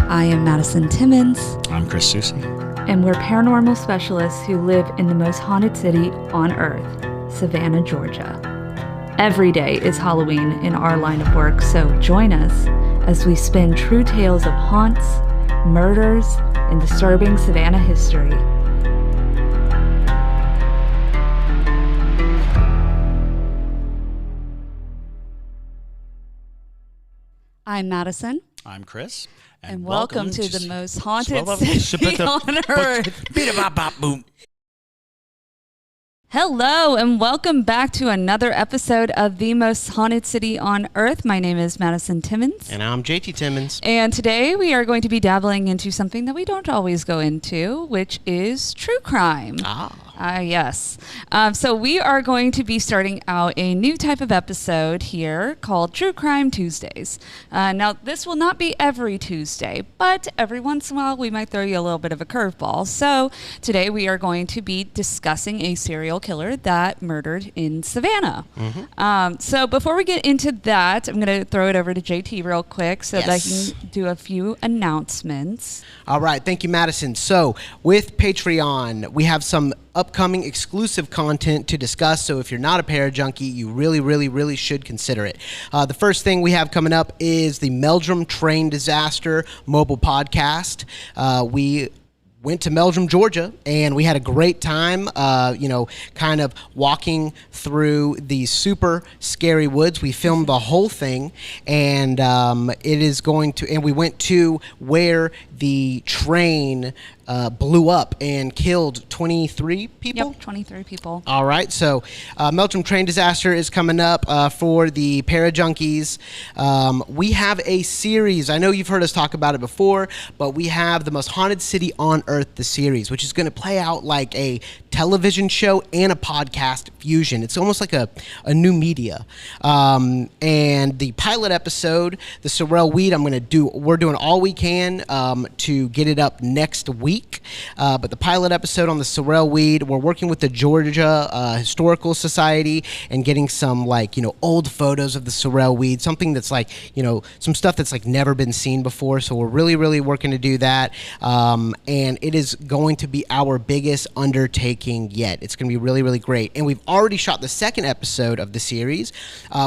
I am Madison Timmons. I'm Chris Susi. And we're paranormal specialists who live in the most haunted city on earth, Savannah, Georgia. Every day is Halloween in our line of work, so join us as we spin true tales of haunts, murders, and disturbing Savannah history. I'm Madison. I'm Chris. And welcome to the most haunted city on earth. Hello, and welcome back to another episode of the most haunted city on earth. My name is Madison Timmons. And I'm JT Timmons. And today we are going to be dabbling into something that we don't always go into, which is true crime. Yes. So we are going to be starting out a new type of episode here called True Crime Tuesdays. Now, this will not be every Tuesday, but every once in a while we might throw you a little bit of a curveball. So today we are going to be discussing a serial killer that murdered in Savannah. So before we get into that, I'm going to throw it over to JT real quick so that I can do a few announcements. All right. Thank you, Madison. So with Patreon, we have some upcoming exclusive content to discuss. So if you're not a parajunkie, you really should consider it. The first thing we have coming up is the Meldrum train disaster mobile podcast. We went to Meldrum, Georgia, and we had a great time, kind of walking through the super scary woods. We filmed the whole thing, and we went to where the train blew up and killed 23 people? Yep, 23 people. All right, so Meldrum train disaster is coming up for the parajunkies. We have a series. I know you've heard us talk about it before, but we have the most haunted city on earth, the series, which is going to play out like a television show and a podcast fusion. It's almost like a new media. And the pilot episode, the Sorrel Weed, we're doing all we can to get it up next week. But the pilot episode on the Sorrel Weed, we're working with the Georgia Historical Society and getting some old photos of the Sorrel Weed, something that's some stuff that's never been seen before. So we're really working to do that. And it is going to be our biggest undertaking yet. It's going to be really great. And we've already shot the second episode of the series.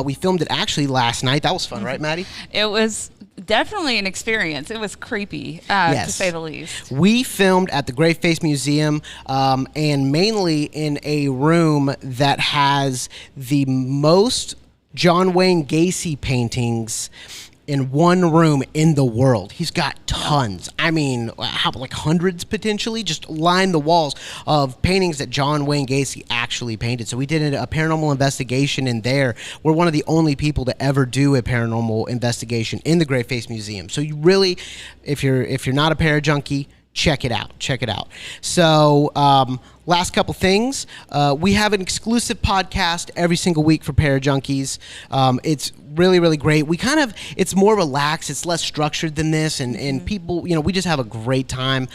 We filmed it actually last night. That was fun, right, Maddie? It was definitely an experience. It was creepy, to say the least. We filmed at the Gray Face Museum, and mainly in a room that has the most John Wayne Gacy paintings in one room in the world. He's got tons. I mean, hundreds potentially, just line the walls of paintings that John Wayne Gacy actually painted. So we did a paranormal investigation in there. We're one of the only people to ever do a paranormal investigation in the Gray Face Museum. So you really, if you're not a parajunkie, check it out. So last couple things. We have an exclusive podcast every single week for parajunkies. It's really great. It's more relaxed. It's less structured than this. And people, we just have a great time.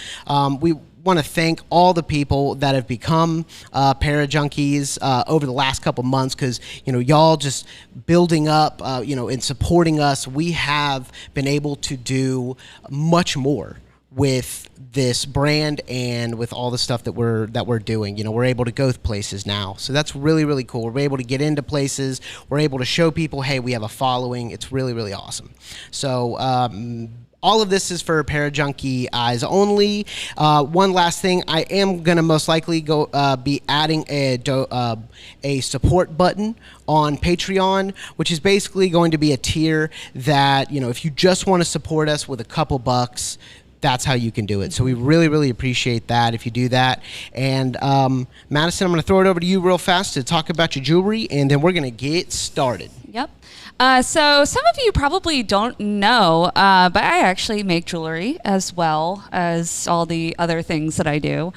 We want to thank all the people that have become parajunkies over the last couple months, because y'all just building up and supporting us. We have been able to do much more with this brand and with all the stuff that we're doing. We're able to go places now. So that's really cool. We're able to get into places. We're able to show people, hey, we have a following. It's really awesome. So all of this is for parajunkie eyes only. One last thing, I am going to most likely be adding a support button on Patreon, which is basically going to be a tier that, if you just want to support us with a couple bucks, that's how you can do it. So we really appreciate that if you do that. And Madison, I'm going to throw it over to you real fast to talk about your jewelry, and then we're going to get started. Yep. So some of you probably don't know, but I actually make jewelry as well as all the other things that I do.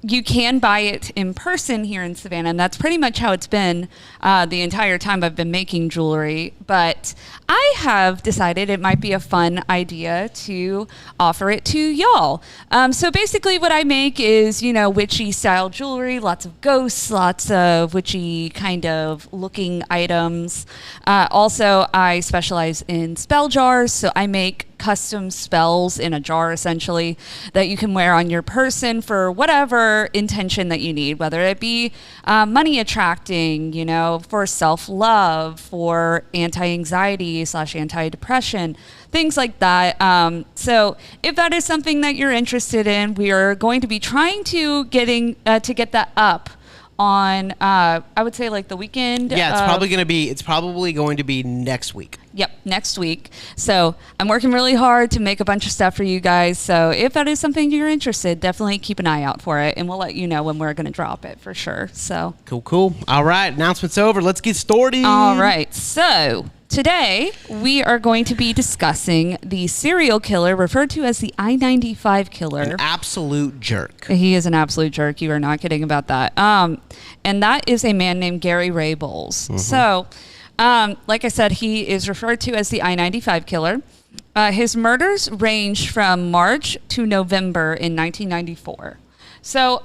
You can buy it in person here in Savannah, and that's pretty much how it's been the entire time I've been making jewelry. But I have decided it might be a fun idea to offer it to y'all. So basically what I make is, witchy style jewelry, lots of ghosts, lots of witchy kind of looking items. Also, I specialize in spell jars, so I make custom spells in a jar, essentially, that you can wear on your person for whatever intention that you need, whether it be money attracting, you know, for self-love, for anti-anxiety / anti-depression, things like that. So if that is something that you're interested in, we are going to be trying to get that up on I would say like the weekend. Yeah, it's probably going to be next week. Yep, next week. So I'm working really hard to make a bunch of stuff for you guys. So if that is something you're interested, definitely keep an eye out for it, and we'll let you know when we're going to drop it for sure. So cool. All right, announcement's over. Let's get started. All right. So today we are going to be discussing the serial killer referred to as the I-95 killer. An absolute jerk. He is an absolute jerk. You are not kidding about that. And that is a man named Gary Ray Bowles. Mm-hmm. So, like I said, he is referred to as the I-95 killer. His murders ranged from March to November in 1994. So,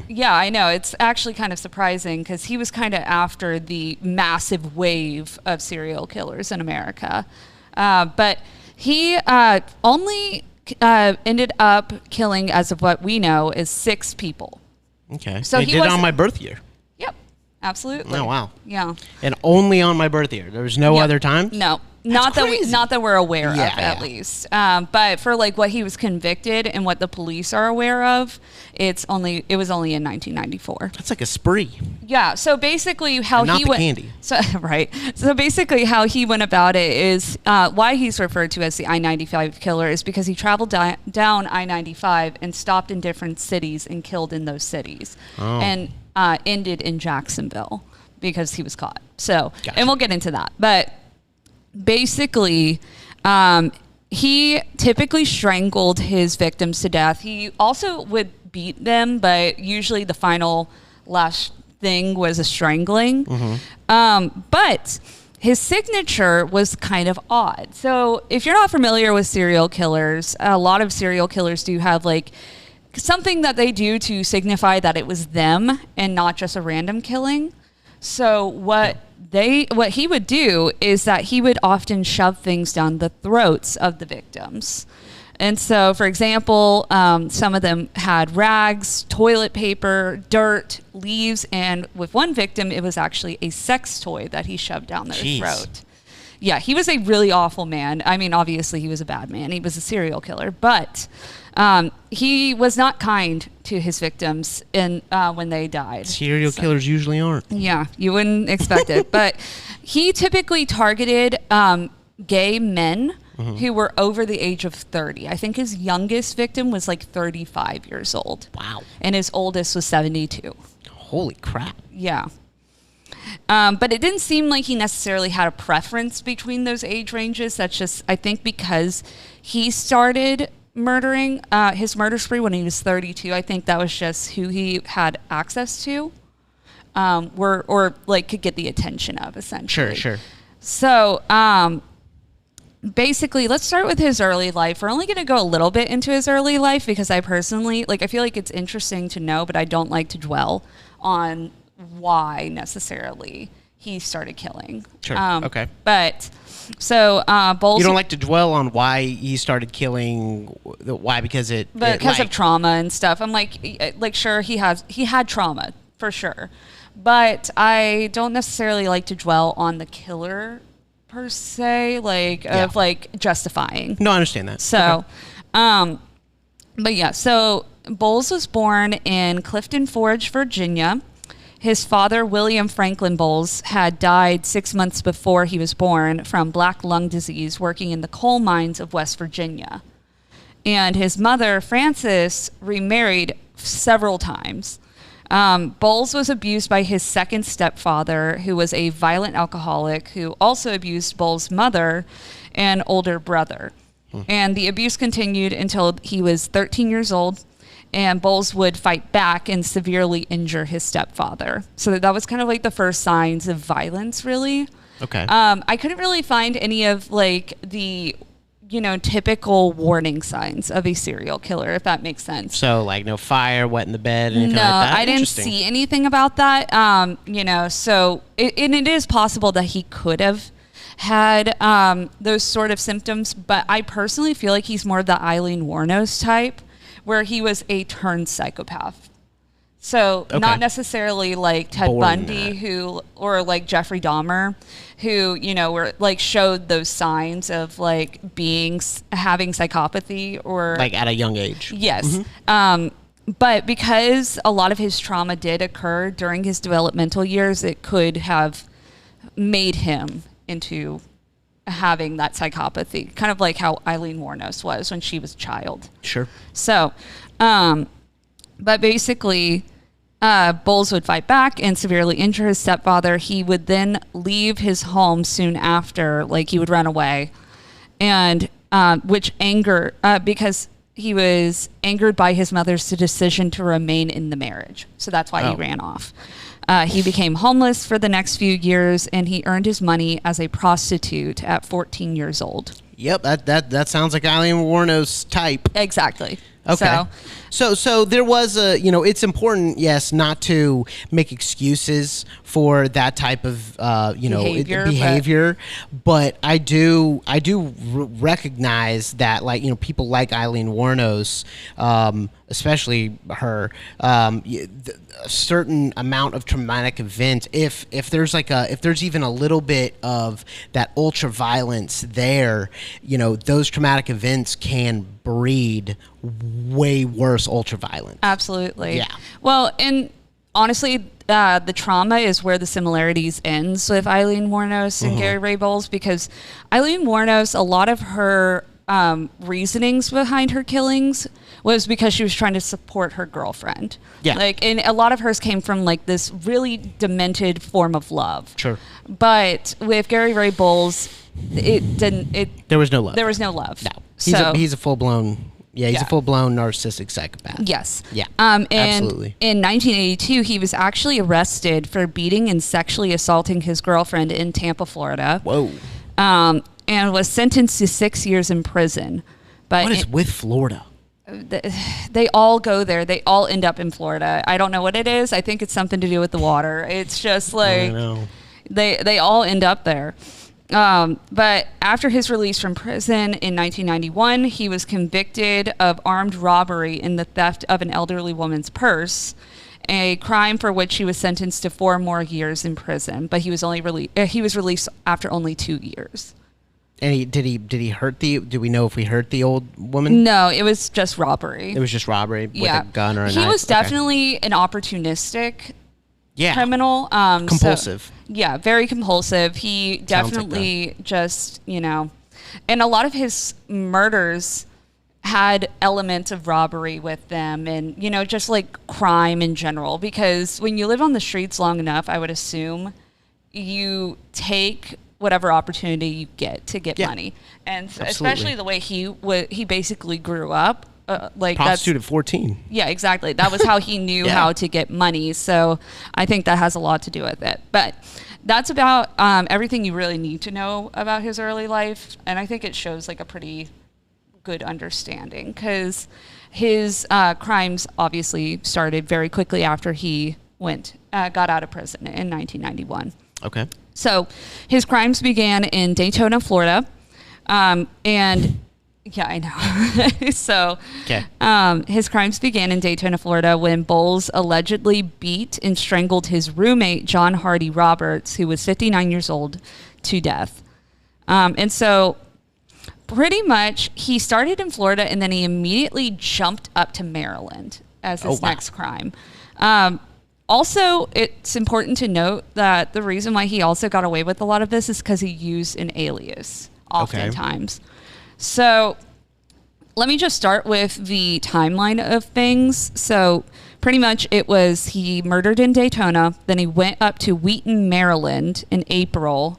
yeah, I know. It's actually kind of surprising because he was kind of after the massive wave of serial killers in America. But he only ended up killing, as of what we know, is 6 people. Okay. So he did it on my birth year. Yep. Absolutely. Oh, wow. Yeah. And only on my birth year. There was no other time? No. Not that we're aware of, at least. But for like what he was convicted and what the police are aware of, it was only in 1994. That's like a spree. Yeah. So basically, how and he went. Candy. So right. So basically, how he went about it is why he's referred to as the I-95 killer is because he traveled down I-95 and stopped in different cities and killed in those cities, and ended in Jacksonville because he was caught. So, gotcha. And we'll get into that, but. Basically, he typically strangled his victims to death. He also would beat them, but usually the final last thing was a strangling. Mm-hmm. But his signature was kind of odd. So if you're not familiar with serial killers, a lot of serial killers do have like something that they do to signify that it was them and not just a random killing. So what he would do is that he would often shove things down the throats of the victims. And so, for example, some of them had rags, toilet paper, dirt, leaves, and with one victim, it was actually a sex toy that he shoved down their throat. Yeah, he was a really awful man. I mean, obviously, he was a bad man. He was a serial killer, but he was not kind to his victims when they died. Serial killers usually aren't. Yeah, you wouldn't expect it. But he typically targeted gay men who were over the age of 30. I think his youngest victim was like 35 years old. Wow. And his oldest was 72. Holy crap. Yeah. But it didn't seem like he necessarily had a preference between those age ranges. That's just, I think, because he started murdering his murder spree when he was 32. I think that was just who he had access to, or like could get the attention of, essentially. Sure. So basically, let's start with his early life. We're only going to go a little bit into his early life because I personally, I feel like it's interesting to know, but I don't like to dwell on why necessily he started killing. Sure. Okay. But so Bowles. You don't like to dwell on why he started killing. Why? Because of trauma and stuff. I'm like sure he had trauma for sure, but I don't necessarily like to dwell on the killer per se, of justifying. No, I understand that. So, okay. But yeah, so Bowles was born in Clifton Forge, Virginia. His father, William Franklin Bowles, had died 6 months before he was born from black lung disease working in the coal mines of West Virginia. And his mother, Frances, remarried several times. Bowles was abused by his second stepfather, who was a violent alcoholic, who also abused Bowles' mother and older brother. And the abuse continued until he was 13 years old. And Bowles would fight back and severely injure his stepfather. So that was kind of like the first signs of violence, really. Okay. I couldn't really find any of the, typical warning signs of a serial killer, if that makes sense. So no fire, wet in the bed, anything like that? I didn't see anything about that. So it is possible that he could have had those sort of symptoms, but I personally feel like he's more of the Eileen Wuornos type, where he was a turned psychopath. So not necessarily like Ted Bundy, or like Jeffrey Dahmer, who, you know, were like showed those signs of like having psychopathy or like at a young age. Yes. But because a lot of his trauma did occur during his developmental years, it could have made him into having that psychopathy, kind of like how Eileen Wuornos was when she was a child. Sure. So, but basically, Bowles would fight back and severely injure his stepfather. He would then leave his home soon after, like he would run away, and because he was angered by his mother's decision to remain in the marriage. So that's why he ran off. He became homeless for the next few years, and he earned his money as a prostitute at 14 years old. Yep, that sounds like Eileen Wuornos type. Exactly. Okay. So there was it's important, yes, not to make excuses for that type of behavior, but I do recognize that, like, you know, people like Eileen Wuornos, especially her, a certain amount of traumatic event, if there's even a little bit of that ultra violence there, you know, those traumatic events can breed way worse ultra violence. Absolutely. Yeah. Well, and honestly, the trauma is where the similarities end with Eileen Wuornos and Gary Ray Bowles, because Eileen Wuornos, a lot of her reasonings behind her killings was because she was trying to support her girlfriend. Yeah. Like, and a lot of hers came from like this really demented form of love. Sure. But with Gary Ray Bowles, there was no love. There was no love. No. He's a full-blown a full-blown narcissistic psychopath. Yes. Yeah. And absolutely. In 1982, he was actually arrested for beating and sexually assaulting his girlfriend in Tampa, Florida. Whoa. And was sentenced to 6 years in prison. But what is with Florida? They all go there. They all end up in Florida. I don't know what it is. I think it's something to do with the water. It's just like they all end up there. But after his release from prison in 1991, he was convicted of armed robbery in the theft of an elderly woman's purse, a crime for which he was sentenced to 4 more years in prison. But he was released after only 2 years. And did he hurt do we know if he hurt the old woman? No, it was just robbery. It was just robbery with a gun or a knife? He was definitely an opportunistic criminal. Compulsive. Very compulsive. He definitely just, and a lot of his murders had elements of robbery with them and, just like crime in general. Because when you live on the streets long enough, I would assume you take whatever opportunity you get to get money. And especially the way he basically grew up. Like prostitute at 14. Yeah, exactly. That was how he knew how to get money. So I think that has a lot to do with it. But that's about everything you really need to know about his early life. And I think it shows like a pretty good understanding, because his crimes obviously started very quickly after he got out of prison in 1991. Okay. So his crimes began in Daytona, Florida. Yeah, I know. So his crimes began in Daytona, Florida, when Bowles allegedly beat and strangled his roommate, John Hardy Roberts, who was 59 years old, to death. And so pretty much he started in Florida, and then he immediately jumped up to Maryland as his next crime. Also, it's important to note that the reason why he also got away with a lot of this is because he used an alias oftentimes. Okay. So let me just start with the timeline of things. So pretty much it was he murdered in Daytona, then he went up to Wheaton, Maryland in April,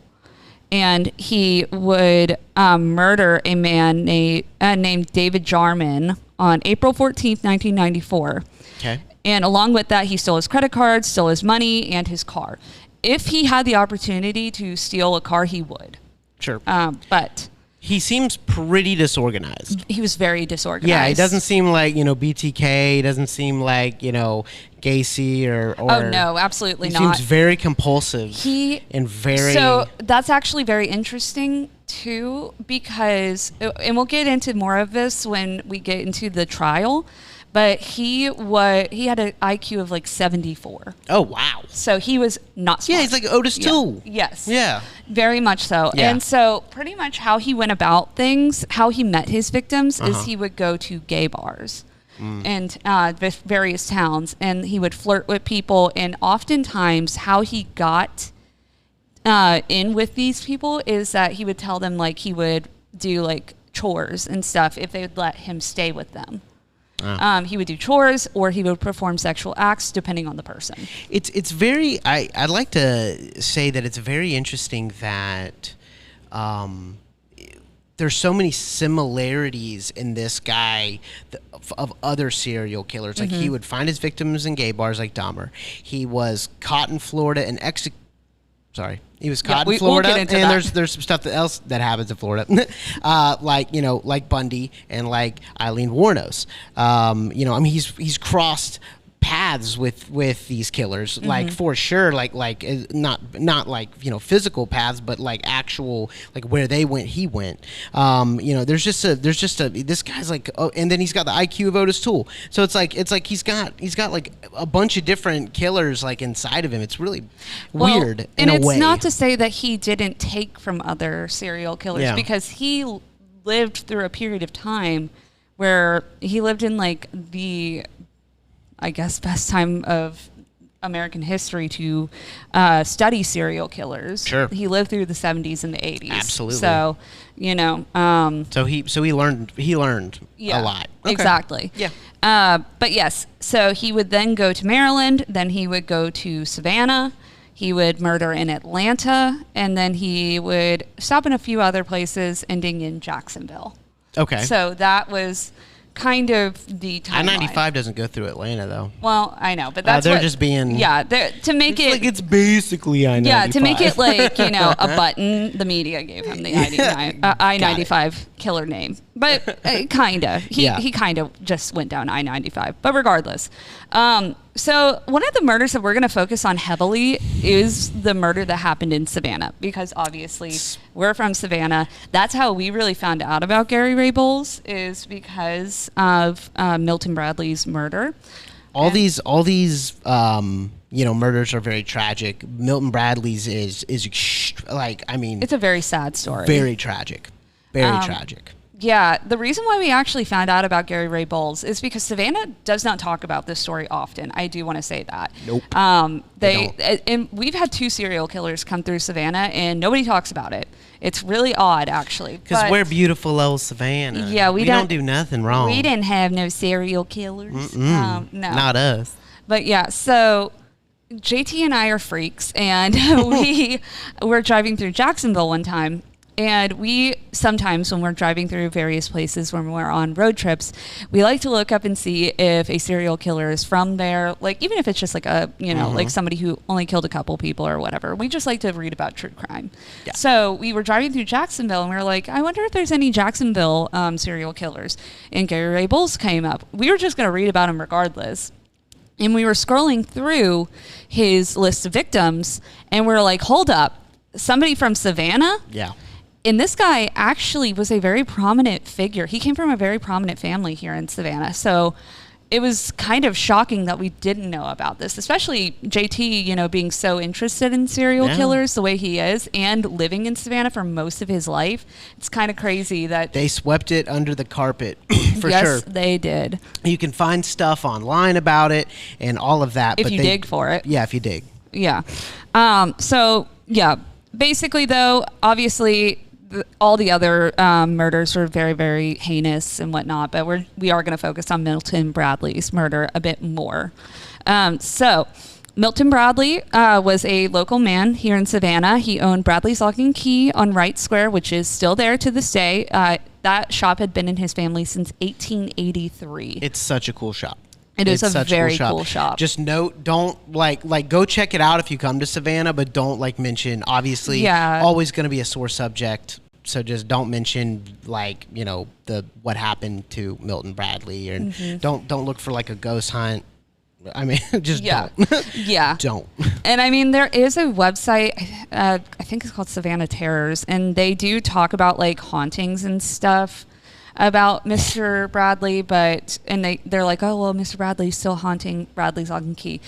and he would murder a man named David Jarman on April 14th, 1994. Okay. And along with that, he stole his credit cards, stole his money, and his car. If he had the opportunity to steal a car, he would. Sure. But He seems pretty disorganized. He was very disorganized. Yeah, he doesn't seem like, BTK. He doesn't seem like, Gacy or oh, no, absolutely not. He seems very compulsive. So that's actually very interesting, too, because, and we'll get into more of this when we get into the trial, but he had an IQ of like 74. Oh, wow. So he was not smart. Yeah, he's like Otis Toole. Yes. Yeah. Very much so. Yeah. And so pretty much how he went about things, how he met his victims, is he would go to gay bars and various towns, and he would flirt with people. And oftentimes how he got in with these people is that he would tell them like he would do like chores and stuff if they would let him stay with them. He would do chores, or he would perform sexual acts, depending on the person. It's very. I'd like to say that it's very interesting that there's so many similarities in this guy of other serial killers. Like he would find his victims in gay bars, like Dahmer. He was caught in Florida and he was caught in Florida, and there's some stuff else that happens in Florida, like Bundy and like Eileen Wuornos. He's crossed paths with these killers, like for sure, like not like physical paths, but like actual, like where they went, he went. There's just a this guy's like, and then he's got the IQ of Otis Toole, so it's like he's got like a bunch of different killers like inside of him. It's really weird in a way. And it's not to say that he didn't take from other serial killers, because he lived through a period of time where he lived in like the, I guess, best time of American history to study serial killers. Sure. He lived through the 70s and the 80s. Absolutely. So, so he learned a lot. Okay. Exactly. Yeah. But yes, so he would then go to Maryland, then he would go to Savannah, he would murder in Atlanta, and then he would stop in a few other places, ending in Jacksonville. Okay. So that was kind of the timeline. I-95 doesn't go through Atlanta, though. Well, I know, but that's they're just being... Yeah, to make it... like it's basically I-95. Yeah, to make it like, a button, the media gave him the I-95 killer name. But kind of. He kind of just went down I-95. But regardless. So one of the murders that we're going to focus on heavily is the murder that happened in Savannah, because obviously we're from Savannah. That's how we really found out about Gary Ray Bowles, is because of Milton Bradley's murder. All these murders are very tragic. Milton Bradley's is it's a very sad story. Very tragic. Very tragic. Yeah, the reason why we actually found out about Gary Ray Bowles is because Savannah does not talk about this story often. I do want to say that. Nope. And we've had 2 serial killers come through Savannah, and nobody talks about it. It's really odd, actually. Because we're beautiful old Savannah. Yeah, we don't do nothing wrong. We didn't have no serial killers. No, not us. But yeah, so JT and I are freaks, and we were driving through Jacksonville one time. And we sometimes, when we're driving through various places, when we're on road trips, we like to look up and see if a serial killer is from there. Like, even if it's just like like somebody who only killed a couple people or whatever. We just like to read about true crime. Yeah. So we were driving through Jacksonville, and we were like, I wonder if there's any Jacksonville serial killers. And Gary Ray Bowles came up. We were just going to read about him regardless. And we were scrolling through his list of victims, and we were like, hold up, somebody from Savannah? Yeah. And this guy actually was a very prominent figure. He came from a very prominent family here in Savannah. So it was kind of shocking that we didn't know about this, especially JT, being so interested in serial killers the way he is and living in Savannah for most of his life. It's kind of crazy that... They swept it under the carpet, for sure. Yes, they did. You can find stuff online about it and all of that. If you dig for it. Yeah, if you dig. Yeah. Basically, though, obviously... all the other murders were very, very heinous and whatnot, but we are going to focus on Milton Bradley's murder a bit more. So Milton Bradley was a local man here in Savannah. He owned Bradley's Lock and Key on Wright Square, which is still there to this day. That shop had been in his family since 1883. It's such a cool shop. It's a very cool shop. Just don't go check it out if you come to Savannah, but don't mention, obviously, always going to be a sore subject. So just don't mention like, the what happened to Milton Bradley, and don't look for like a ghost hunt. I mean, just don't. Yeah. Don't. And I mean, there is a website, I think it's called Savannah Terrors, and they do talk about like hauntings and stuff about Mr. Bradley, and they're like, oh, well, Mr. Bradley's still haunting Bradley's Lock and Key.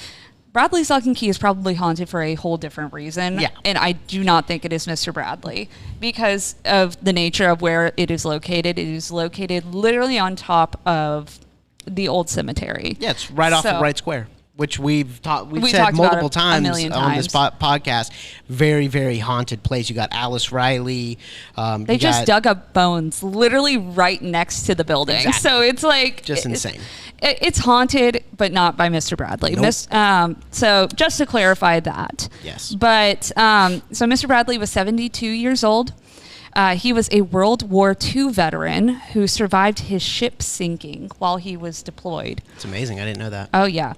Bradley's Lock and Key is probably haunted for a whole different reason. Yeah. And I do not think it is Mr. Bradley because of the nature of where it is located. It is located literally on top of the old cemetery. Yeah, it's right off of Wright Square, which we've said multiple times on this podcast. Very, very haunted place. You got Alice Riley. They just dug up bones literally right next to the building. Exactly. So it's like... just insane. It's haunted, but not by Mr. Bradley. Nope. So just to clarify that. Yes. But so Mr. Bradley was 72 years old. He was a World War II veteran who survived his ship sinking while he was deployed. It's amazing. I didn't know that. Oh, yeah.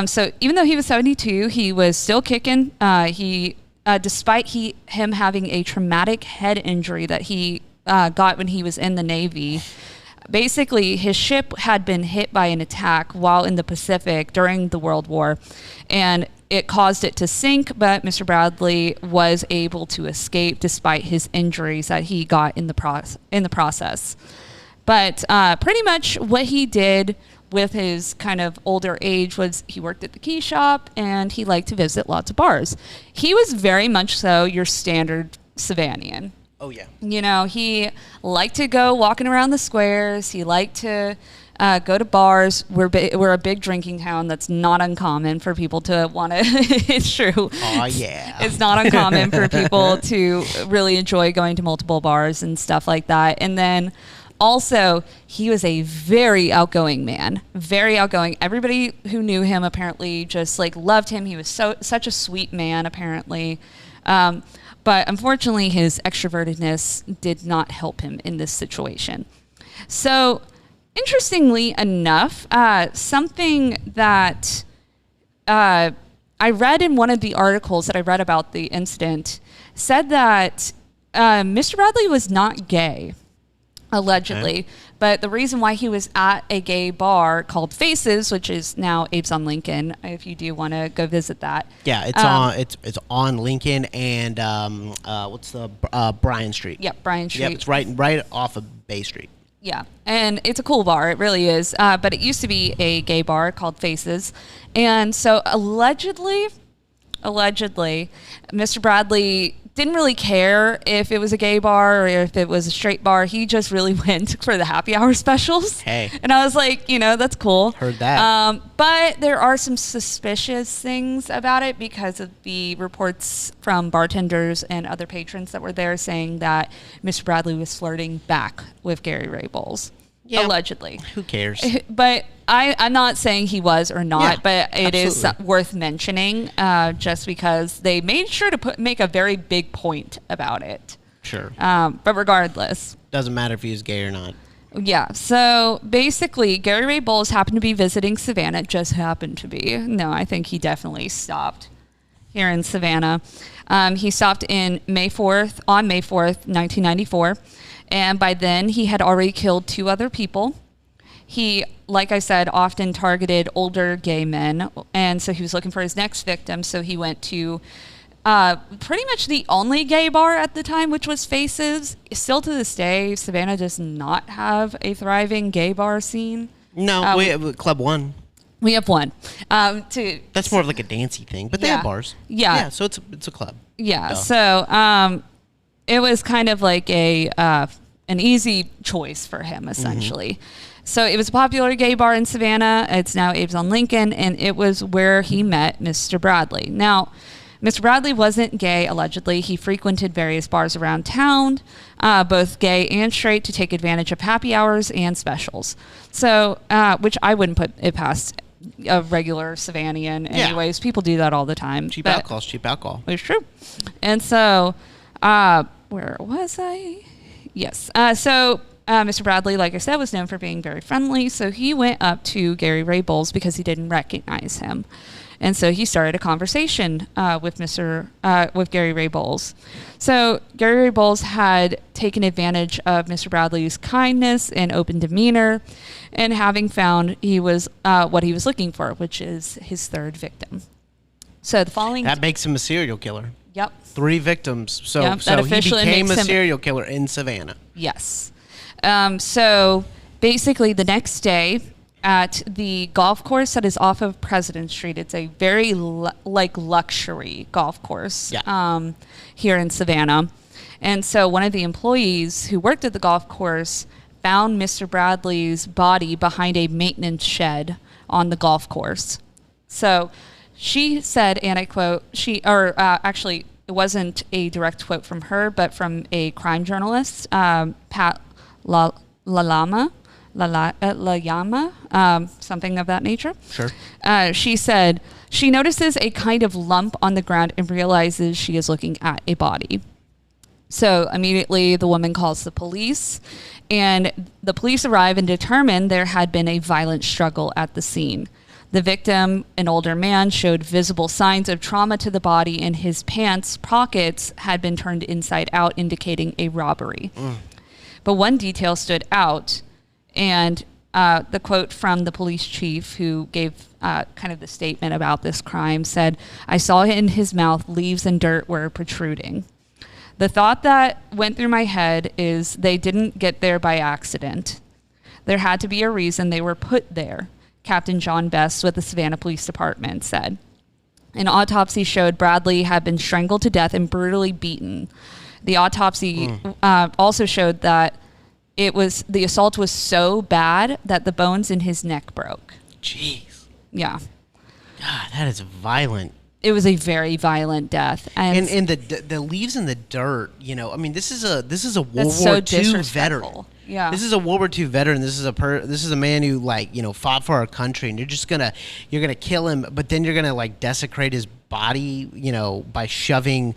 So even though he was 72, he was still kicking. Despite him having a traumatic head injury that he got when he was in the Navy, basically his ship had been hit by an attack while in the Pacific during the World War, and it caused it to sink, but Mr. Bradley was able to escape despite his injuries that he got in the process. But pretty much what he did with his kind of older age was he worked at the key shop and he liked to visit lots of bars. He was very much so your standard Savannian. Oh, yeah. He liked to go walking around the squares. He liked to go to bars. We're a big drinking town. That's not uncommon for people to want to. It's true. Oh, yeah. It's not uncommon for people to really enjoy going to multiple bars and stuff like that. And then also, he was a very outgoing man. Very outgoing. Everybody who knew him apparently just like loved him. He was such a sweet man, apparently. But unfortunately, his extrovertedness did not help him in this situation. So, interestingly enough, something that I read in one of the articles that I read about the incident said that Mr. Bradley was not gay, allegedly. Okay. But the reason why he was at a gay bar called Faces, which is now Abe's on Lincoln, if you do want to go visit that. Yeah, it's on Lincoln and what's the Bryan Street? Yep, Bryan Street. Yep, it's right off of Bay Street. Yeah, and it's a cool bar. It really is. But it used to be a gay bar called Faces. And so allegedly, Mr. Bradley didn't really care if it was a gay bar or if it was a straight bar. He just really went for the happy hour specials. Hey. And I was like, that's cool. Heard that. But there are some suspicious things about it because of the reports from bartenders and other patrons that were there saying that Mr. Bradley was flirting back with Gary Ray Bowles. Yeah. Allegedly. Who cares? But I'm not saying he was or not, yeah, but it absolutely. is worth mentioning just because they made sure to make a very big point about it. Sure. But regardless. Doesn't matter if he was gay or not. Yeah. So basically, Gary Ray Bowles happened to be visiting Savannah. Just happened to be. No, I think he definitely stopped here in Savannah. He stopped on May 4th, 1994. And by then, he had already killed 2 other people. He, like I said, often targeted older gay men. And so he was looking for his next victim. So he went to pretty much the only gay bar at the time, which was Faces. Still to this day, Savannah does not have a thriving gay bar scene. No, we have Club 1. We have one. That's more of like a dancey thing, but they have bars. Yeah. Yeah, so it's a club. Yeah, so it was kind of like an easy choice for him, essentially. Mm-hmm. So it was a popular gay bar in Savannah. It's now Abe's on Lincoln, and it was where he met Mr. Bradley. Now, Mr. Bradley wasn't gay, allegedly. He frequented various bars around town, both gay and straight, to take advantage of happy hours and specials. So, which I wouldn't put it past a regular Savannian anyways. Yeah. People do that all the time. Cheap alcohol is cheap alcohol. It's true. And so, where was I? Yes. So Mr. Bradley, like I said, was known for being very friendly. So he went up to Gary Ray Bowles because he didn't recognize him. And so he started a conversation with Gary Ray Bowles. So Gary Ray Bowles had taken advantage of Mr. Bradley's kindness and open demeanor, and having found he was what he was looking for, which is his third victim. So the following... That makes him a serial killer. Yep. 3 victims. So, yep, so he became a serial killer in Savannah. Yes. So basically the next day at the golf course that is off of President Street, it's a very luxury golf course here in Savannah. And so one of the employees who worked at the golf course found Mr. Bradley's body behind a maintenance shed on the golf course. So she said, and I quote, actually, it wasn't a direct quote from her, but from a crime journalist, Pat Layama, something of that nature. Sure. She said she notices a kind of lump on the ground and realizes she is looking at a body. So immediately the woman calls the police, and the police arrive and determine there had been a violent struggle at the scene. The victim, an older man, showed visible signs of trauma to the body, and his pants pockets had been turned inside out, indicating a robbery. But one detail stood out, and the quote from the police chief who gave kind of the statement about this crime said, "I saw in his mouth leaves and dirt were protruding. The thought that went through my head is they didn't get there by accident. There had to be a reason they were put there," Captain John Best with the Savannah Police Department said. An autopsy showed Bradley had been strangled to death and brutally beaten. The autopsy also showed that the assault was so bad that the bones in his neck broke. Jeez. Yeah. God, that is violent. It was a very violent death, and the leaves in the dirt. You know, I mean, this is a World War II veteran. Yeah, this is a World War II veteran. This is a man who fought for our country, and you're gonna kill him, but then you're gonna desecrate his body, by shoving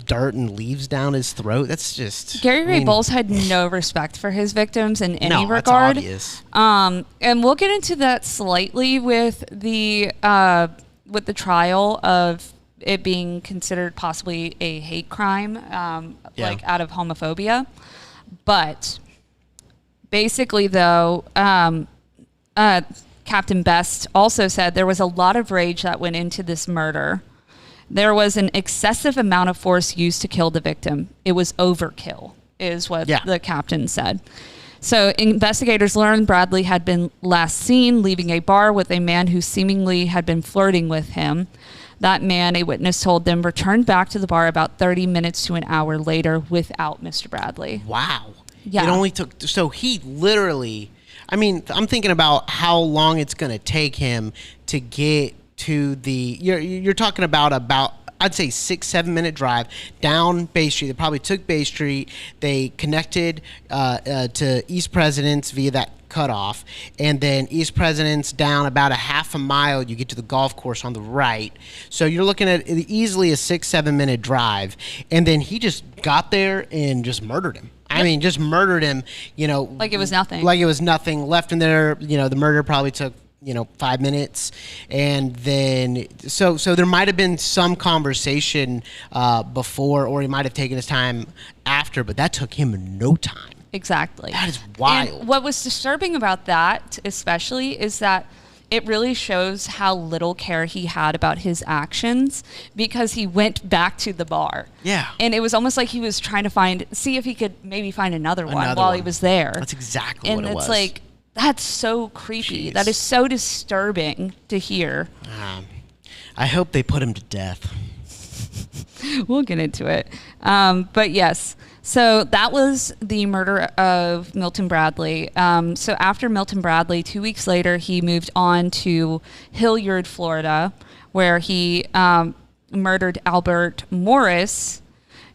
dirt and leaves down his throat. That's just... Gary Ray Bowles had no respect for his victims in any regard. That's obvious. And we'll get into that slightly with the trial of it being considered possibly a hate crime, out of homophobia. But basically, though, Captain Best also said there was a lot of rage that went into this murder. There was an excessive amount of force used to kill the victim. It was overkill, is what the captain said. So investigators learned Bradley had been last seen leaving a bar with a man who seemingly had been flirting with him. That man, a witness told them, returned back to the bar about 30 minutes to an hour later without Mr. Bradley. Wow. Yeah. It only took... So he literally... I mean, I'm thinking about how long it's going to take him to get to the... You're talking about I'd say 6-7 minute drive down Bay Street. They probably took Bay Street. They connected to East Presidents via that cutoff, and then East Presidents down about a half a mile. You get to the golf course on the right. So you're looking at easily a 6-7 minute drive, and then he just got there and just murdered him. I mean, just murdered him. Like it was nothing. Like it was nothing. Left him there. The murder probably took 5 minutes, and then so there might have been some conversation before, or he might have taken his time after, but that took him no time. Exactly. That is wild. And what was disturbing about that, especially, is that it really shows how little care he had about his actions, because he went back to the bar. Yeah. And it was almost like he was trying to see if he could maybe find another one while he was there. That's exactly what it was. And it's that's so creepy. Jeez. That is so disturbing to hear. I hope they put him to death. We'll get into it. But yes, so that was the murder of Milton Bradley. So after Milton Bradley, 2 weeks later, he moved on to Hilliard, Florida, where he murdered Albert Morris.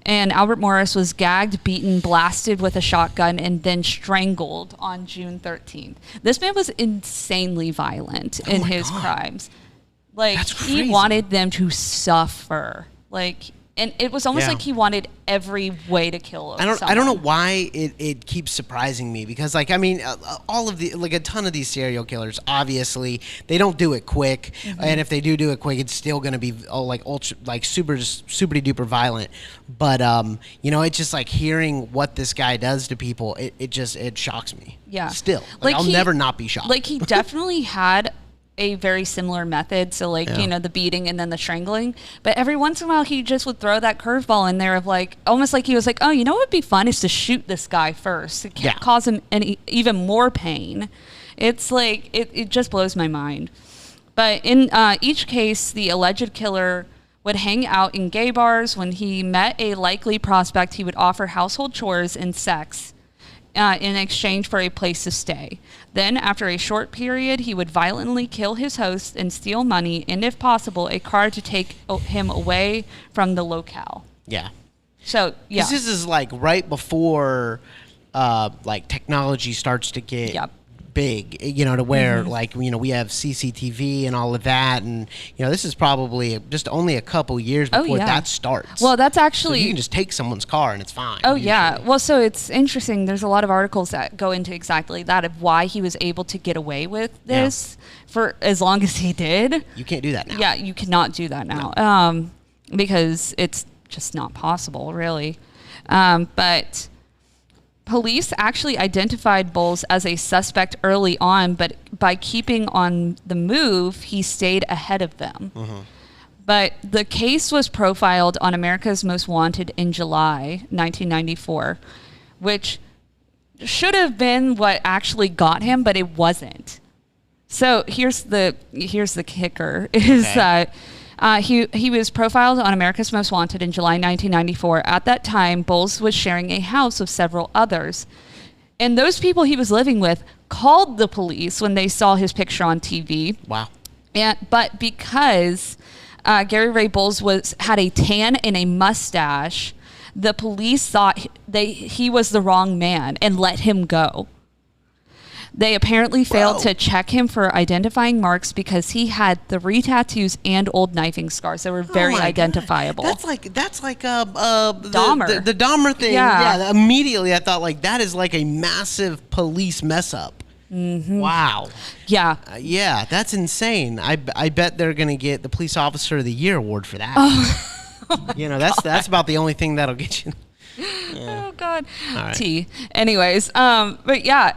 And Albert Morris was gagged, beaten, blasted with a shotgun, and then strangled on June 13th. This man was insanely violent in his crimes. That's crazy. He wanted them to suffer. And it was almost like he wanted every way to kill someone. I don't know why it keeps surprising me, because like, I mean, all of the, like, a ton of these serial killers, obviously they don't do it quick, and if they do it quick, it's still going to be like ultra, like super duper violent. But you know, it's just like hearing what this guy does to people, it shocks me. Yeah. Still, like I'll never not be shocked. Like, he definitely had a very similar method. So like, you know, the beating and then the strangling. But every once in a while, he just would throw that curveball in there of like, almost like he was like, oh, you know what would be fun is to shoot this guy first. It can't cause him any even more pain. It's like, it just blows my mind. But in each case, the alleged killer would hang out in gay bars. When he met a likely prospect, he would offer household chores and sex in exchange for a place to stay. Then, after a short period, he would violently kill his host and steal money, and if possible, a car to take him away from the locale. Yeah. So, yeah. This is like right before like technology starts to get big, you know, to where like, you know, we have CCTV and all of that, and you know, this is probably just only a couple years before that starts. Well, that's actually, so you can just take someone's car and it's fine. Oh usually. Yeah. Well, so it's interesting. There's a lot of articles that go into exactly that, of why he was able to get away with this for as long as he did. You can't do that now. Yeah, you cannot do that now, because it's just not possible, really. But police actually identified Bowles as a suspect early on, but by keeping on the move, he stayed ahead of them. But the case was profiled on America's Most Wanted in July 1994, which should have been what actually got him, but it wasn't. So here's the kicker: is that he was profiled on America's Most Wanted in July 1994. At that time, Bowles was sharing a house with several others. And those people he was living with called the police when they saw his picture on TV. Wow. But because Gary Ray Bowles had a tan and a mustache, the police thought he was the wrong man and let him go. They apparently failed to check him for identifying marks because he had 3 tattoos and old knifing scars that were very identifiable. God. That's like Dahmer. The Dahmer thing. Yeah. Immediately I thought like that is like a massive police mess up. Wow. Yeah. Yeah, that's insane. I bet they're gonna get the Police Officer of the Year award for that. Oh you know, that's about the only thing that'll get you. Yeah. Oh God. Right. T. Anyways, but yeah,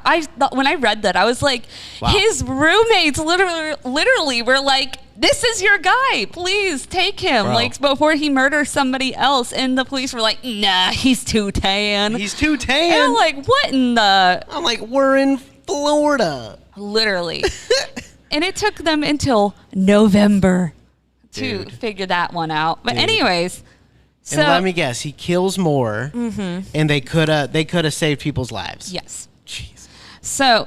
when I read that, I was like, his roommates literally were like, "This is your guy. Please take him." Bro. Like before he murders somebody else, and the police were like, "Nah, he's too tan. He's too tan." And I'm like, "What in the?" I'm like, "We're in Florida." Literally. And it took them until November to figure that one out. But anyways. So, and let me guess, he kills more, and they could have saved people's lives. Yes. Jeez. So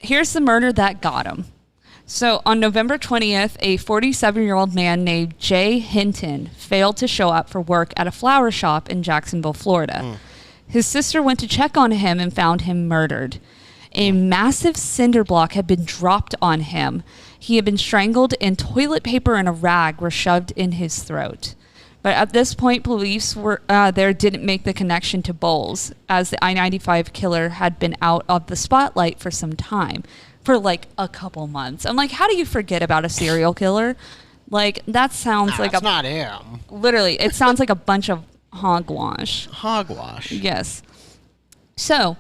here's the murder that got him. So on November 20th, a 47-year-old man named Jay Hinton failed to show up for work at a flower shop in Jacksonville, Florida. His sister went to check on him and found him murdered. A massive cinder block had been dropped on him. He had been strangled, and toilet paper and a rag were shoved in his throat. But at this point, police didn't make the connection to Bowles, as the I-95 killer had been out of the spotlight for some time, for like a couple months. I'm like, how do you forget about a serial killer? Like, that sounds like it's not him. Literally, it sounds like a bunch of hogwash. Hogwash. Yes. So,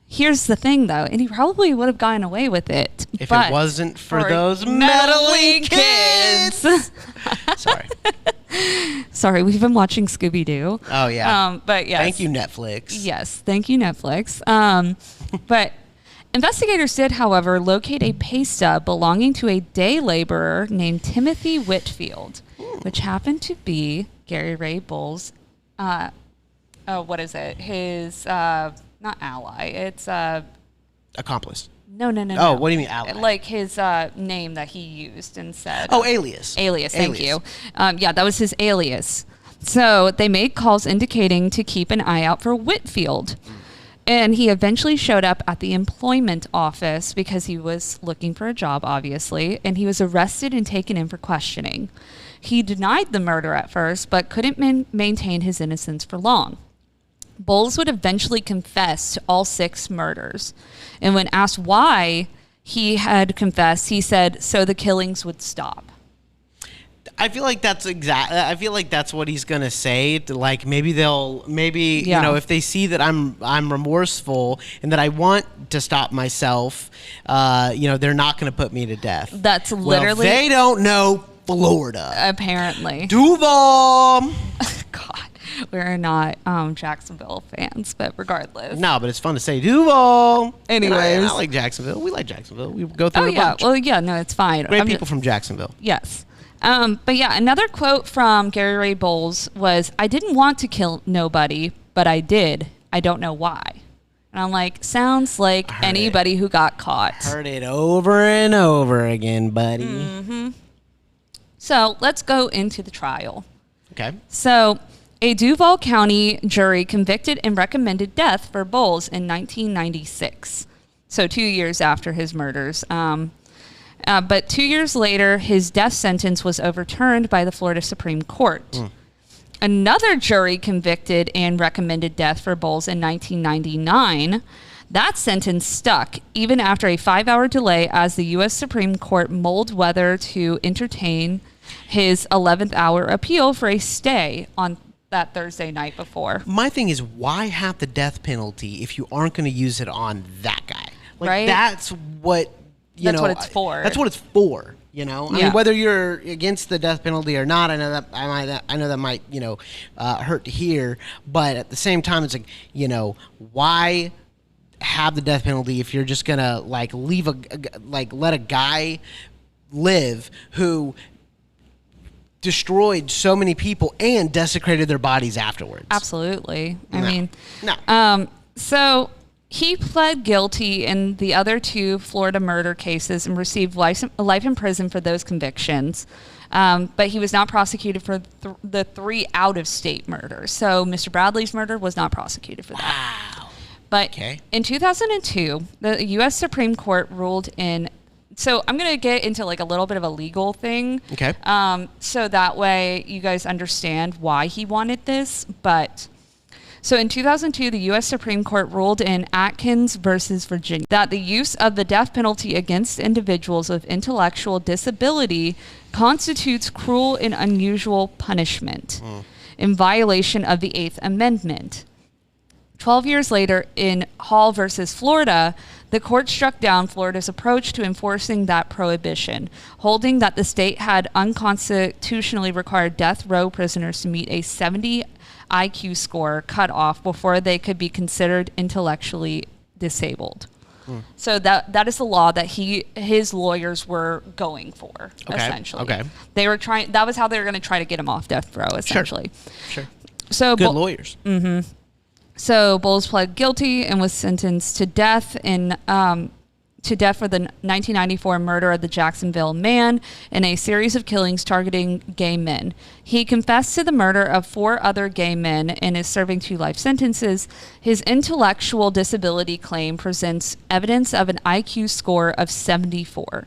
here's the thing, though, and he probably would have gotten away with it if it wasn't for those meddling kids. Sorry, we've been watching Scooby-Doo. Oh, yeah. But yes. Thank you, Netflix. Yes, thank you, Netflix. But investigators did, however, locate a pay stub belonging to a day laborer named Timothy Whitfield, which happened to be Gary Ray Bowles' what is it? His, not ally, it's... accomplice. No. Oh, what do you mean ally? Like his name that he used instead. Oh, alias. Alias, thank you. Yeah, that was his alias. So they made calls indicating to keep an eye out for Whitfield. And he eventually showed up at the employment office because he was looking for a job, obviously. And he was arrested and taken in for questioning. He denied the murder at first, but couldn't maintain his innocence for long. Bowles would eventually confess to all 6 murders. And when asked why he had confessed, he said, so the killings would stop. I feel like that's what he's gonna say. Like maybe you know, if they see that I'm remorseful and that I want to stop myself, you know, they're not gonna put me to death. That's literally. Well, they don't know Florida. Apparently. Duval. God, we're not Jacksonville fans, but regardless. No, but it's fun to say Duval. Anyways, I like Jacksonville. We like Jacksonville. We go through a bunch. Well, yeah, no, it's fine. Great people from Jacksonville. Yes. But yeah, another quote from Gary Ray Bowles was, I didn't want to kill nobody, but I did. I don't know why. And I'm like, sounds like anybody who got caught. Heard it over and over again, buddy. Mm-hmm. So let's go into the trial. Okay. So a Duval County jury convicted and recommended death for Bowles in 1996. So 2 years after his murders. But 2 years later, his death sentence was overturned by the Florida Supreme Court. Another jury convicted and recommended death for Bowles in 1999. That sentence stuck, even after a 5-hour delay as the U.S. Supreme Court mulled whether to entertain his 11th hour appeal for a stay on that Thursday night before. My thing is, why have the death penalty if you aren't going to use it on that guy? Like, right? That's what... That's what it's for. That's what it's for. You know, I mean, whether you're against the death penalty or not, I know that might hurt to hear, but at the same time, it's like, you know, why have the death penalty if you're just gonna like let a guy live who destroyed so many people and desecrated their bodies afterwards? Absolutely. I mean, so. He pled guilty in the other 2 Florida murder cases and received life in prison for those convictions. But he was not prosecuted for the 3 out-of-state murders. So Mr. Bradley's murder was not prosecuted for that. Wow. But in 2002, the U.S. Supreme Court ruled in... So I'm going to get into like a little bit of a legal thing. Okay. So that way you guys understand why he wanted this. But... So in 2002, the U.S. Supreme Court ruled in Atkins versus Virginia that the use of the death penalty against individuals with intellectual disability constitutes cruel and unusual punishment in violation of the 8th Amendment. 12 years later, in Hall versus Florida, the court struck down Florida's approach to enforcing that prohibition, holding that the state had unconstitutionally required death row prisoners to meet a 70 IQ score cut off before they could be considered intellectually disabled. So that is the law that his lawyers were going for, essentially. Okay. They were trying. That was how they were going to try to get him off death row, essentially. Sure. So good lawyers. Mm-hmm. So Bowles pled guilty and was sentenced to death for the 1994 murder of the Jacksonville man in a series of killings targeting gay men. He confessed to the murder of 4 other gay men and is serving 2 life sentences. His intellectual disability claim presents evidence of an IQ score of 74.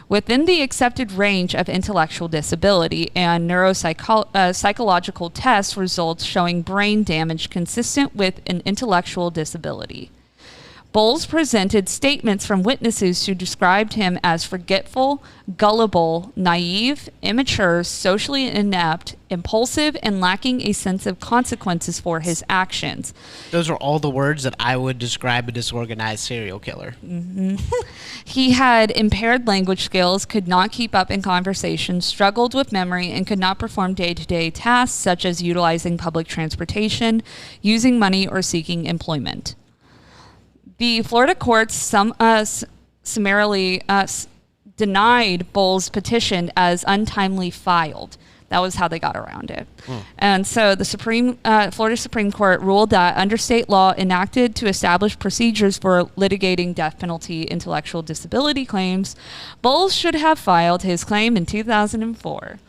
Within the accepted range of intellectual disability, and neuropsychological test results showing brain damage consistent with an intellectual disability. Bowles presented statements from witnesses who described him as forgetful, gullible, naive, immature, socially inept, impulsive, and lacking a sense of consequences for his actions. Those are all the words that I would describe a disorganized serial killer. Mm-hmm. He had impaired language skills, could not keep up in conversation, struggled with memory, and could not perform day-to-day tasks such as utilizing public transportation, using money, or seeking employment. The Florida courts summarily denied Bowles' petition as untimely filed. That was how they got around it. And so the Florida Supreme Court ruled that under state law enacted to establish procedures for litigating death penalty intellectual disability claims, Bowles should have filed his claim in 2004.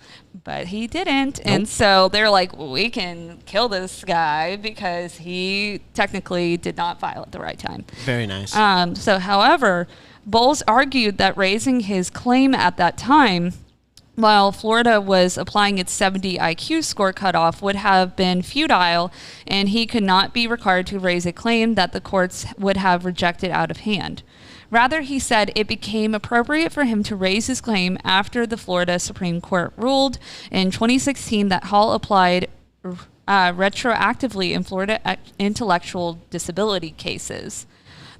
But he didn't. Nope. And so they're like, we can kill this guy because he technically did not file at the right time. Very nice. However, Bowles argued that raising his claim at that time while Florida was applying its 70 IQ score cutoff, would have been futile, and he could not be required to raise a claim that the courts would have rejected out of hand. Rather, he said it became appropriate for him to raise his claim after the Florida Supreme Court ruled in 2016 that Hall applied retroactively in Florida intellectual disability cases.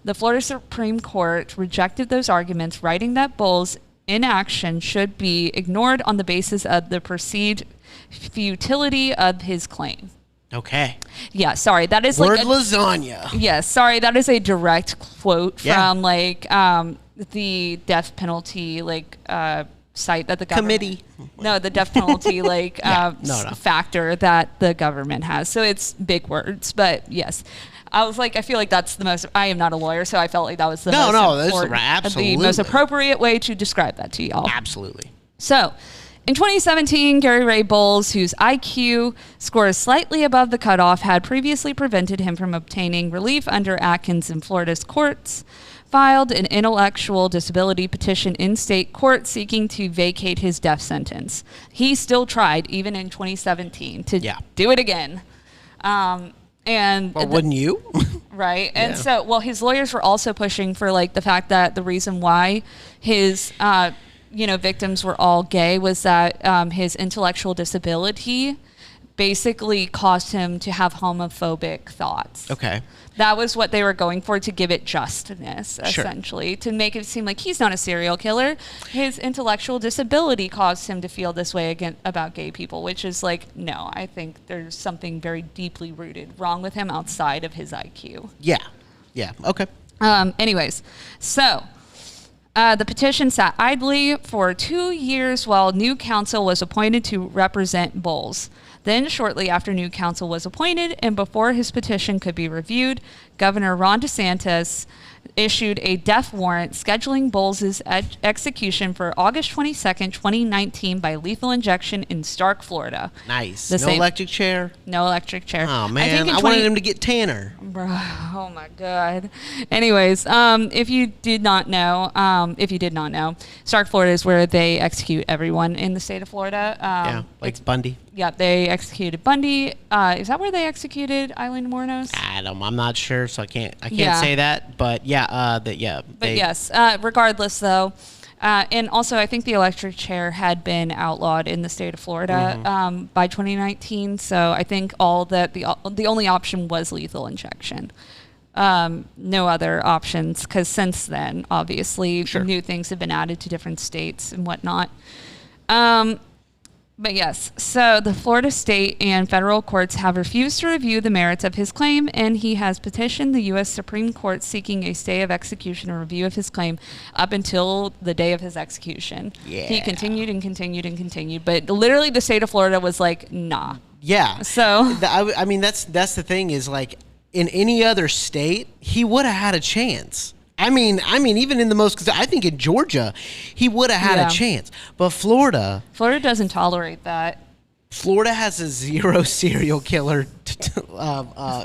The Florida Supreme Court rejected those arguments, writing that Bowles' inaction should be ignored on the basis of the perceived futility of his claim. Okay. Yeah, sorry. That is Word like lasagna. Yes, sorry. That is a direct quote from the death penalty site that the government Committee. No, the death penalty factor that the government has. So it's big words, but yes. I was like, I feel like that's the most. I am not a lawyer, so I felt like that was the absolutely the most appropriate way to describe that to y'all. Absolutely. So, in 2017, Gary Ray Bowles, whose IQ score is slightly above the cutoff, had previously prevented him from obtaining relief under Atkins in Florida's courts, filed an intellectual disability petition in state court seeking to vacate his death sentence. He still tried, even in 2017, to do it again. Wouldn't you? Right. And so, his lawyers were also pushing for the fact that the reason why his, victims were all gay was that his intellectual disability basically caused him to have homophobic thoughts. Okay. That was what they were going for, to give it justness, essentially, to make it seem like he's not a serial killer. His intellectual disability caused him to feel this way about gay people, which is no, I think there's something very deeply rooted wrong with him outside of his IQ. Yeah. Yeah. Okay. Anyways, so the petition sat idly for 2 years while new counsel was appointed to represent Bowles. Then, shortly after new counsel was appointed and before his petition could be reviewed, Governor Ron DeSantis issued a death warrant scheduling Bowles' execution for August 22nd, 2019 by lethal injection in Stark, Florida. Nice. No electric chair? No electric chair. Oh, man. I wanted him to get Tanner. Bro, oh, my God. Anyways, if you did not know, Stark, Florida is where they execute everyone in the state of Florida. Like Bundy. Yeah, they executed Bundy. Is that where they executed Eileen Wuornos? I'm not sure, so I can't say that. But yes, regardless though, and also I think the electric chair had been outlawed in the state of Florida by 2019. So I think the only option was lethal injection. No other options, because since then, obviously, new things have been added to different states and whatnot. But yes, so the Florida state and federal courts have refused to review the merits of his claim, and he has petitioned the U.S. Supreme Court seeking a stay of execution or review of his claim up until the day of his execution. Yeah. He continued and continued and continued, but literally the state of Florida was like, nah. Yeah. So I mean, that's the thing is, in any other state, he would have had a chance. I mean, even in the most, because I think in Georgia, he would have had a chance. But Florida doesn't tolerate that. Florida has a zero serial killer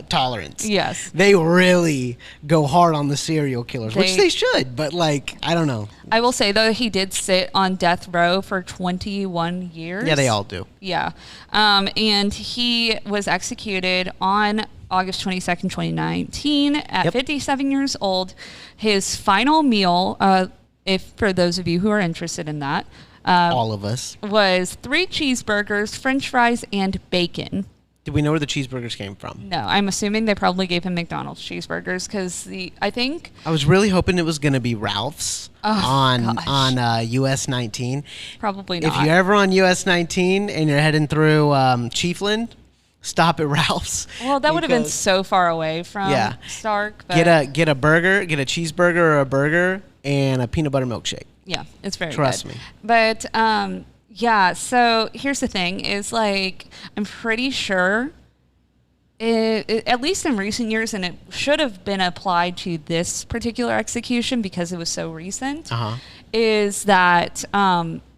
tolerance. Yes. They really go hard on the serial killers, which they should. But, I don't know. I will say, though, he did sit on death row for 21 years. Yeah, they all do. Yeah. And he was executed on August 22nd, 2019 at 57 years old. His final meal, for those of you who are interested in that, all of us, was 3 cheeseburgers, French fries, and bacon. Did we know where the cheeseburgers came from? No, I'm assuming they probably gave him McDonald's cheeseburgers because I was really hoping it was going to be Ralph's on US 19. Probably not. If you're ever on US 19 and you're heading through Chiefland, stop at Ralph's. Well, that would have been so far away from Stark. But get a burger, get a cheeseburger or a burger, and a peanut butter milkshake. Yeah, it's very Trust good. me. But so here's the thing: is I'm pretty sure, at least in recent years, and it should have been applied to this particular execution because it was so recent. Is that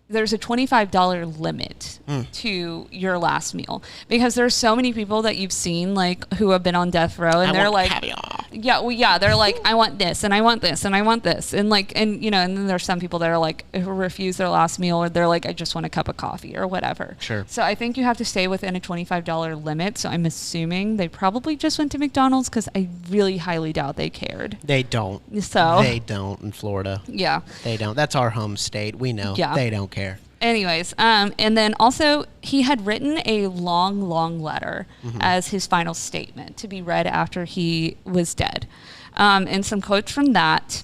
there's a $25 limit to your last meal, because there's so many people that you've seen who have been on death row, and they're like, caviar. yeah. They're like, I want this, and I want this, and I want this, and like, and you know, and then there's some people that are like, who refuse their last meal, or they're like, I just want a cup of coffee or whatever. Sure. So I think you have to stay within a $25 limit. So I'm assuming they probably just went to McDonald's because I really highly doubt they cared. They don't. So they don't in Florida. Yeah. They don't. That's our home state. We know. Yeah. They don't care. Anyways, and then also he had written a long letter as his final statement to be read after he was dead. And some quotes from that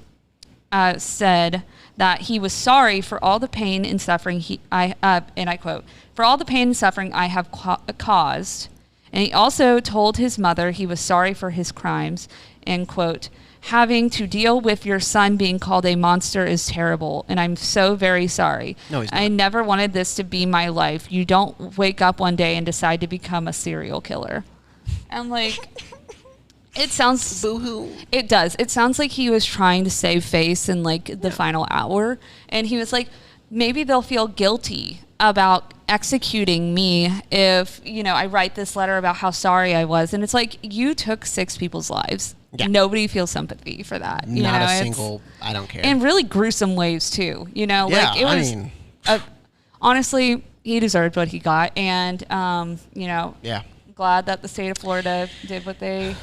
said that he was sorry for all the pain and suffering and I quote, for all the pain and suffering I have caused. And he also told his mother he was sorry for his crimes, and quote, having to deal with your son being called a monster is terrible, and I'm so very sorry. No, he's not. I never wanted this to be my life. You don't wake up one day and decide to become a serial killer. And like, it sounds... Boo-hoo. It does. It sounds like he was trying to save face in like the final hour. And he was like, maybe they'll feel guilty about executing me if, you know, I write this letter about how sorry I was. And it's like, you took 6 people's lives. Yeah. Nobody feels sympathy for that. Not a single, I don't care. In really gruesome ways too. You know, yeah, like it was, honestly, he deserved what he got. And, you know, yeah, glad that the state of Florida did what they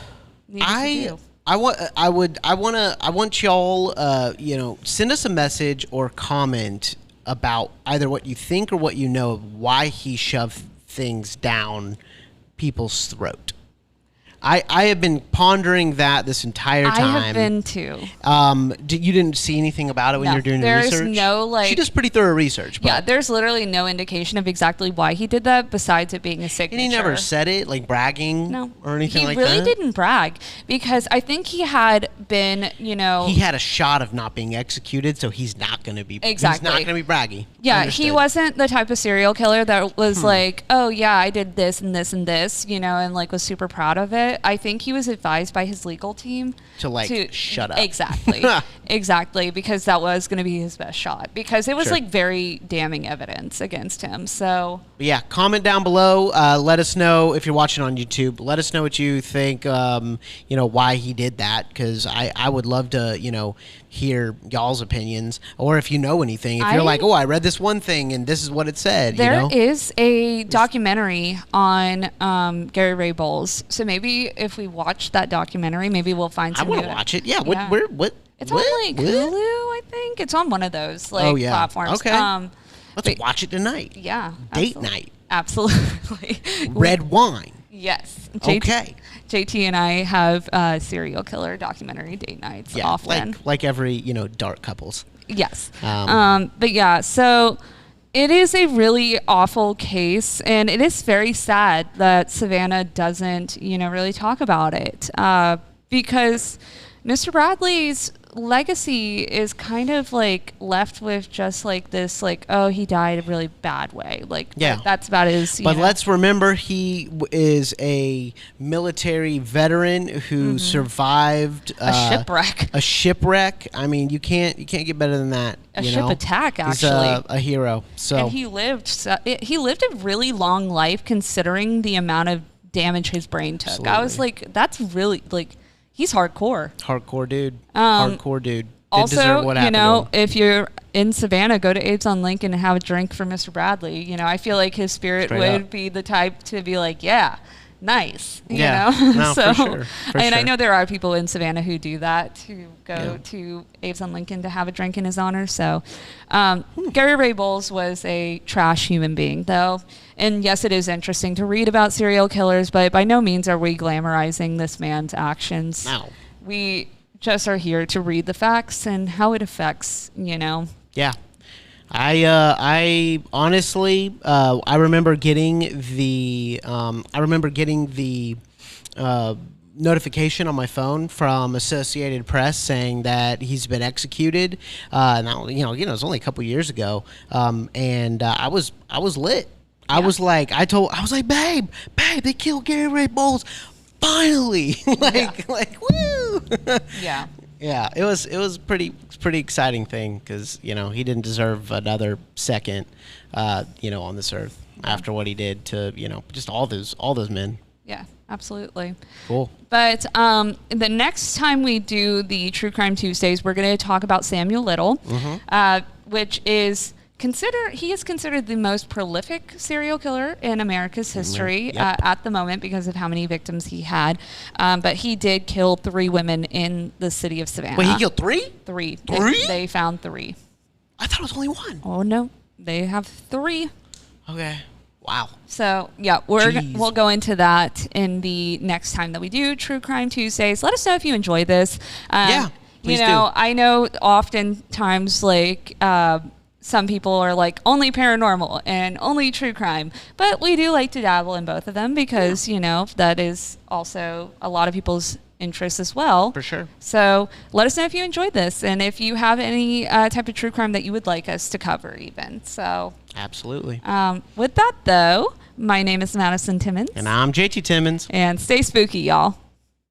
needed to do. I want y'all, you know, send us a message or comment about either what you think or what you know of why he shoved things down people's throat. I have been pondering that this entire time. I have been too. You didn't see anything about it when you're doing the research? There's no like. She does pretty thorough research. But yeah, there's literally no indication of exactly why he did that besides it being a signature. And he never said it, like bragging or anything like that? He really didn't brag because I think he had been, you know. He had a shot of not being executed, so he's not going to be. Exactly. He's not going to be braggy. Yeah, he wasn't the type of serial killer that was like, oh yeah, I did this and this and this, you know, and like was super proud of it. I think he was advised by his legal team to shut up. Exactly. Exactly, because that was going to be his best shot because it was like very damning evidence against him. So yeah, comment down below. Let us know if you're watching on YouTube. Let us know what you think. You know, why he did that, because I would love to, you know, hear y'all's opinions, or if you know anything. If you're like, oh, I read this one thing and this is what it said. There is a documentary on Gary Ray Bowles, so maybe if we watch that documentary, maybe we'll find some. I want to watch it. Yeah. Yeah. What? It's on like Hulu, I think. It's on one of those like platforms. Okay. Let's watch it tonight. Yeah. Date night. Absolutely. Red wine. Yes. Okay. JT and I have serial killer documentary date nights often. Like every, you know, dark couples. Yes. But yeah, so it is a really awful case, and it is very sad that Savannah doesn't, you know, really talk about it because Mr. Bradley's legacy is kind of like left with just like this, like, oh, he died a really bad way. Like, that's about his. But let's remember, he is a military veteran who survived a shipwreck. A shipwreck. I mean, you can't get better than that. A ship attack, actually. He's a hero. So and he lived a really long life considering the amount of damage his brain took. Absolutely. I was like, that's really like. He's hardcore. Hardcore dude. Hardcore dude. Also, you know, if you're in Savannah, go to Abe's on Lincoln and have a drink for Mr. Bradley. You know, I feel like his spirit would be the type to be like, yeah, nice. You know? No, so, for sure. I know there are people in Savannah who do that, to go to Abe's on Lincoln to have a drink in his honor. So Gary Ray Bowles was a trash human being, though. And yes, it is interesting to read about serial killers, but by no means are we glamorizing this man's actions. No. We just are here to read the facts and how it affects, you know. Yeah. I honestly, I remember getting the notification on my phone from Associated Press saying that he's been executed. Now, you know, it was only a couple years ago. And I was lit. I was like, babe, they killed Gary Ray Bowles. Finally. like, woo. Yeah. Yeah, it was pretty exciting thing, because, you know, he didn't deserve another second, you know, on this earth after what he did to, you know, just all those men. Yeah. Absolutely. Cool. But the next time we do the True Crime Tuesdays, we're going to talk about Samuel Little, which is he is considered the most prolific serial killer in America's history at the moment because of how many victims he had. But he did kill 3 women in the city of Savannah. Wait, he killed 3? 3. 3? They found 3. I thought it was only 1. Oh, no. They have 3. Okay. Wow. So, yeah, we'll go into that in the next time that we do True Crime Tuesdays. Let us know if you enjoy this. Please do. I know oftentimes, like, some people are like, only paranormal and only true crime. But we do like to dabble in both of them because, that is also a lot of people's interest as well. For sure. So let us know if you enjoyed this and if you have any type of true crime that you would like us to cover even. So absolutely. With that, though, my name is Madison Timmons. And I'm JT Timmons. And stay spooky, y'all.